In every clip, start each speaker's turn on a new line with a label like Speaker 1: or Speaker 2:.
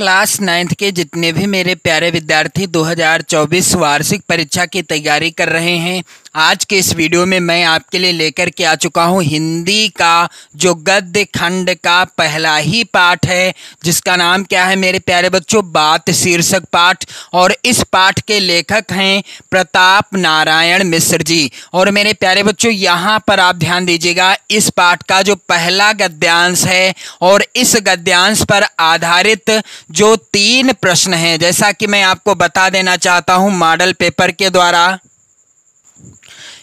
Speaker 1: Class 9th के जितने भी मेरे प्यारे विद्यार्थी 2024 वार्षिक परीक्षा की तैयारी कर रहे हैं, आज के इस वीडियो में मैं आपके लिए लेकर के आ चुका हूं हिंदी का जो गद्य खंड का पहला ही पाठ है, जिसका नाम क्या है मेरे प्यारे बच्चों, बात शीर्षक पाठ। और इस पाठ के लेखक हैं प्रताप नारायण मिश्र जी। और मेरे प्यारे बच्चों यहाँ पर आप ध्यान दीजिएगा, इस पाठ का जो पहला गद्यांश है और इस गद्यांश पर आधारित जो 3 प्रश्न हैं, जैसा कि मैं आपको बता देना चाहता हूं मॉडल पेपर के द्वारा।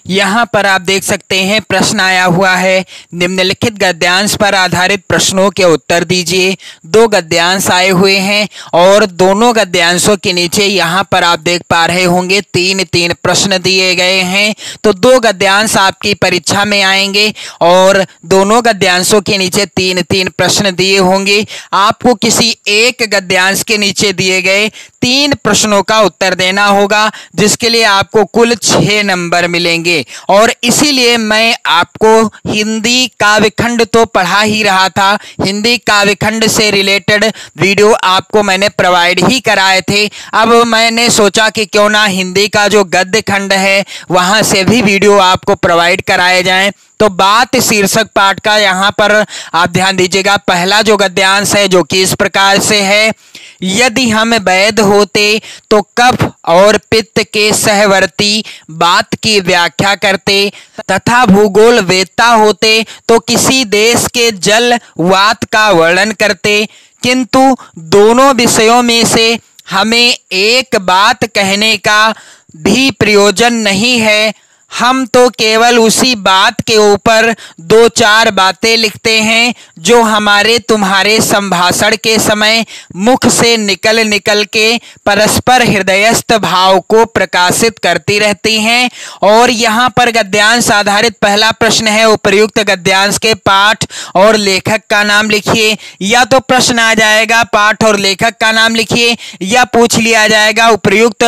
Speaker 1: यहाँ पर आप देख सकते हैं प्रश्न आया हुआ है, निम्नलिखित गद्यांश पर आधारित प्रश्नों के उत्तर दीजिए। 2 गद्यांश आए हुए हैं और दोनों गद्यांशों के नीचे यहाँ पर आप देख पा रहे होंगे 3-3 प्रश्न दिए गए हैं। तो 2 गद्यांश आपकी परीक्षा में आएंगे और दोनों गद्यांशों के नीचे 3-3 प्रश्न दिए होंगे। आपको किसी एक गद्यांश के नीचे दिए गए 3 प्रश्नों का उत्तर देना होगा, जिसके लिए आपको कुल 6 नंबर मिलेंगे। और इसीलिए मैं आपको हिंदी काव्यखंड तो पढ़ा ही रहा था, हिंदी काव्यखंड से रिलेटेड वीडियो आपको मैंने प्रोवाइड ही कराए थे। अब मैंने सोचा कि क्यों ना हिंदी का जो गद्य खंड है वहां से भी वीडियो आपको प्रोवाइड कराए जाएं। तो बात शीर्षक पाठ का यहाँ पर आप ध्यान दीजिएगा, पहला जो गद्यांश है जो कि इस प्रकार से है, यदि हम वैद्य होते तो कफ और पित्त के सहवर्ती बात की व्याख्या करते तथा भूगोल वेत्ता होते तो किसी देश के जल वात का वर्णन करते, किंतु दोनों विषयों में से हमें एक बात कहने का भी प्रयोजन नहीं है। हम तो केवल उसी बात के ऊपर 2-4 बातें लिखते हैं जो हमारे तुम्हारे संभाषण के समय मुख से निकल निकल के परस्पर हृदयस्थ भाव को प्रकाशित करती रहती हैं। और यहाँ पर गद्यांश आधारित पहला प्रश्न है, उपर्युक्त गद्यांश के पाठ और लेखक का नाम लिखिए। या तो प्रश्न आ जाएगा पाठ और लेखक का नाम लिखिए, या पूछ लिया जाएगा उपर्युक्त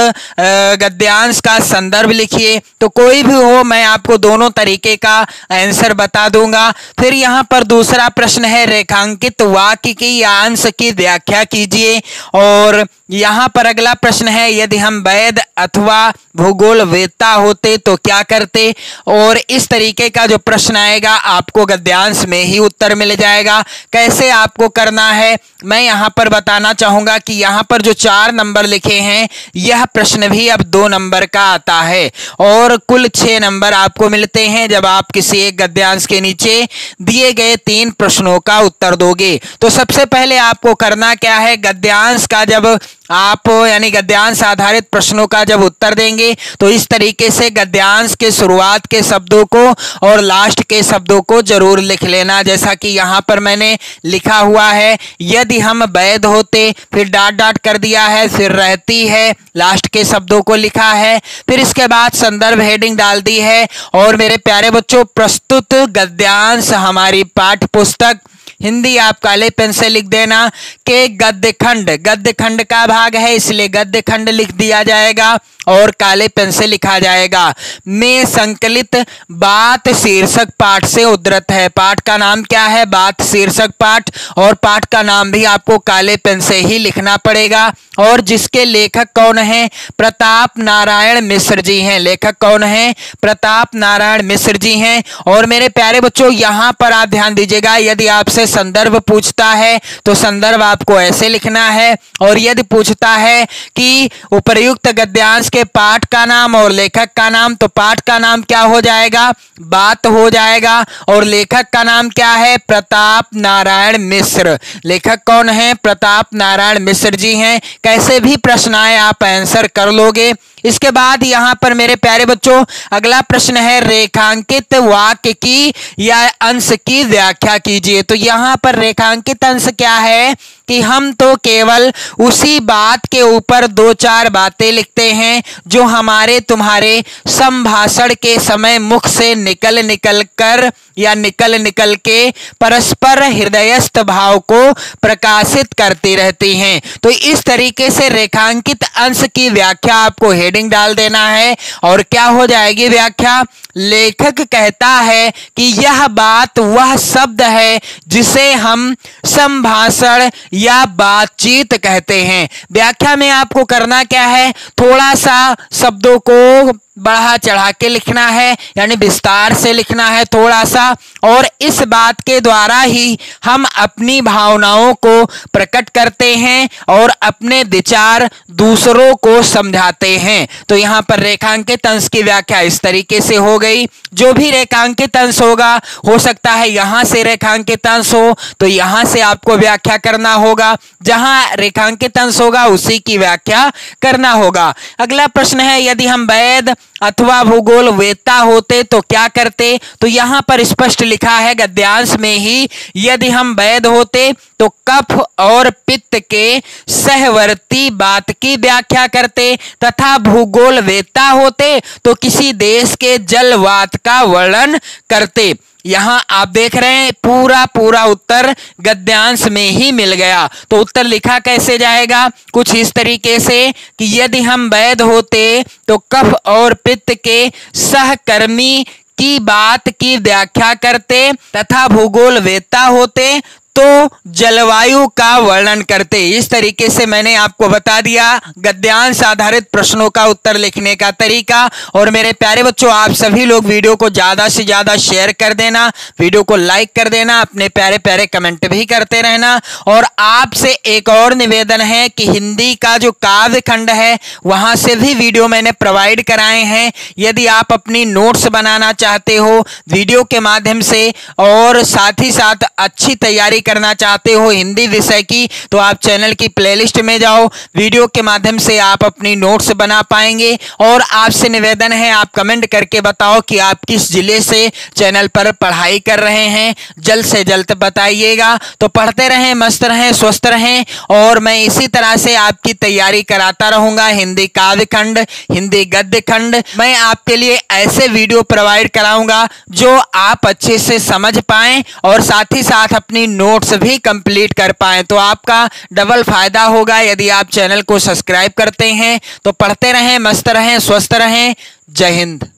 Speaker 1: गद्यांश का संदर्भ लिखिए। तो कोई हो, मैं आपको दोनों तरीके का आंसर बता दूंगा। फिर यहाँ पर दूसरा प्रश्न है, रेखांकित वाक्य की या अंश की व्याख्या कीजिए। और यहाँ पर अगला प्रश्न है, यदि हम वैद्य अथवा भूगोल वेत्ता होते तो क्या करते। और इस तरीके का जो प्रश्न आएगा आपको गद्यांश में ही उत्तर मिल जाएगा। कैसे आपको करना है मैं यहाँ पर बताना चाहूंगा कि यहाँ पर जो 4 नंबर लिखे हैं यह प्रश्न भी अब 2 नंबर का आता है और कुल 6 नंबर आपको मिलते हैं जब आप किसी एक गद्यांश के नीचे दिए गए 3 प्रश्नों का उत्तर दोगे। तो सबसे पहले आपको करना क्या है, गद्यांश का जब आप यानी गद्यांश आधारित प्रश्नों का जब उत्तर देंगे तो इस तरीके से गद्यांश के शुरुआत के शब्दों को और लास्ट के शब्दों को जरूर लिख लेना। जैसा कि यहाँ पर मैंने लिखा हुआ है, यदि हम वैद्य होते, फिर डॉट डॉट कर दिया है, फिर रहती है, लास्ट के शब्दों को लिखा है, फिर इसके बाद संदर्भ हेडिंग डाल दी है। और मेरे प्यारे बच्चों, प्रस्तुत गद्यांश हमारी पाठ्य पुस्तक हिंदी आप काले पेन से लिख देना कि गद्य खंड का भाग है, इसलिए गद्य खंड लिख दिया जाएगा और काले पेन से लिखा जाएगा। में संकलित बात शीर्षक पाठ से उद्धृत है। पाठ का नाम क्या है, बात शीर्षक पाठ। और पाठ का नाम भी आपको काले पेन से ही लिखना पड़ेगा। और जिसके लेखक कौन है, प्रताप नारायण मिश्र जी हैं। लेखक कौन है, प्रताप नारायण मिश्र जी हैं। और मेरे प्यारे बच्चों यहाँ पर आप ध्यान दीजिएगा, यदि आपसे संदर्भ पूछता है तो संदर्भ आपको ऐसे लिखना है। और यदि पूछता है कि उपर्युक्त गद्यांश के पाठ का नाम और लेखक का नाम, तो पाठ का नाम क्या हो जाएगा, बात हो जाएगा। और लेखक का नाम क्या है, प्रताप नारायण मिश्र। लेखक कौन है, प्रताप नारायण मिश्र जी हैं। कैसे भी प्रश्न आए आप आंसर कर लोगे। इसके बाद यहाँ पर मेरे प्यारे बच्चों अगला प्रश्न है, रेखांकित वाक्य की या अंश की व्याख्या कीजिए। तो यहाँ पर रेखांकित अंश क्या है कि हम तो केवल उसी बात के ऊपर 2-4 बातें लिखते हैं जो हमारे तुम्हारे संभाषण के समय मुख से निकल निकल के परस्पर हृदयस्थ भाव को प्रकाशित करती रहती हैं। तो इस तरीके से रेखांकित अंश की व्याख्या आपको हेडिंग डाल देना है। और क्या हो जाएगी व्याख्या, लेखक कहता है कि यह बात वह शब्द है जिसे हम संभाषण या बातचीत कहते हैं। व्याख्या में आपको करना क्या है, थोड़ा सा शब्दों को बढ़ा चढ़ा के लिखना है, यानी विस्तार से लिखना है थोड़ा सा, और इस बात के द्वारा ही हम अपनी भावनाओं को प्रकट करते हैं और अपने विचार दूसरों को समझाते हैं। तो यहाँ पर रेखांकित अंश की व्याख्या इस तरीके से हो गई। जो भी रेखांकित अंश होगा, हो सकता है यहां से रेखांकित अंश हो तो यहां से आपको व्याख्या करना होगा, जहां रेखांकित अंश होगा उसी की व्याख्या करना होगा। अगला प्रश्न है, यदि हम वैद अथवा भूगोल वेत्ता होते तो क्या करते? तो यहां पर स्पष्ट लिखा है गद्यांश में ही, यदि हम वैद होते तो कफ और पित्त के सहवर्ती बात की व्याख्या करते, तथा भूगोल वेत्ता होते तो किसी देश के जलवात का वर्णन करते। यहां आप देख रहे हैं पूरा उत्तर गद्यांश में ही मिल गया। तो उत्तर लिखा कैसे जाएगा, कुछ इस तरीके से कि यदि हम वैद होते तो कफ और पित्त के सहकर्मी की बात की व्याख्या करते, तथा भूगोल वेत्ता होते तो जलवायु का वर्णन करते। इस तरीके से मैंने आपको बता दिया गद्यांश आधारित प्रश्नों का उत्तर लिखने का तरीका। और मेरे प्यारे बच्चों, आप सभी लोग वीडियो को ज्यादा से ज्यादा शेयर कर देना, वीडियो को लाइक कर देना, अपने प्यारे प्यारे कमेंट भी करते रहना। और आपसे एक और निवेदन है कि हिंदी का जो काव्य खंड है वहां से भी वीडियो मैंने प्रोवाइड कराए हैं। यदि आप अपनी नोट्स बनाना चाहते हो वीडियो के माध्यम से और साथ ही साथ अच्छी तैयारी करना चाहते हो हिंदी विषय की, तो आप चैनल की प्लेलिस्ट में जाओ, वीडियो के माध्यम से आप अपनी नोट्स बना पाएंगे। और आपसे निवेदन है, आप कमेंट करके बताओ कि आप किस जिले से चैनल पर पढ़ाई कर रहे हैं, जल्द से जल्द बताइएगा। तो पढ़ते रहें, मस्त रहें, स्वस्थ रहें, और मैं इसी तरह से आपकी तैयारी कराता रहूंगा। हिंदी काव्य खंड, हिंदी गद्य खंड, मैं आपके लिए ऐसे वीडियो प्रोवाइड कराऊंगा जो आप अच्छे से समझ पाएं और साथ ही साथ अपनी नोट्स भी कंप्लीट कर पाएं। तो आपका डबल फायदा होगा यदि आप चैनल को सब्सक्राइब करते हैं। तो पढ़ते रहें, मस्त रहें, स्वस्थ रहें। जय हिंद।